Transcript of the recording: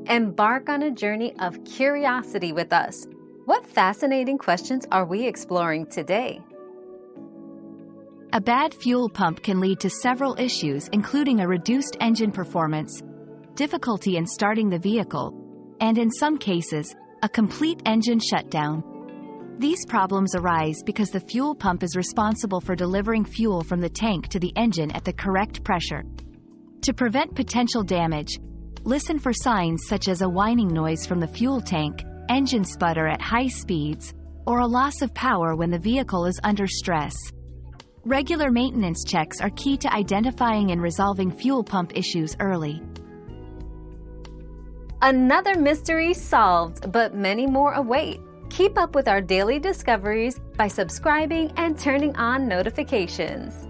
Embark on a journey of curiosity with us. What fascinating questions are we exploring today? A bad fuel pump can lead to several issues, including a reduced engine performance, difficulty in starting the vehicle, and in some cases, a complete engine shutdown. These problems arise because the fuel pump is responsible for delivering fuel from the tank to the engine at the correct pressure. To prevent potential damage, listen for signs such as a whining noise from the fuel tank, engine sputter at high speeds, or a loss of power when the vehicle is under stress. Regular maintenance checks are key to identifying and resolving fuel pump issues early. Another mystery solved, but many more await. Keep up with our daily discoveries by subscribing and turning on notifications.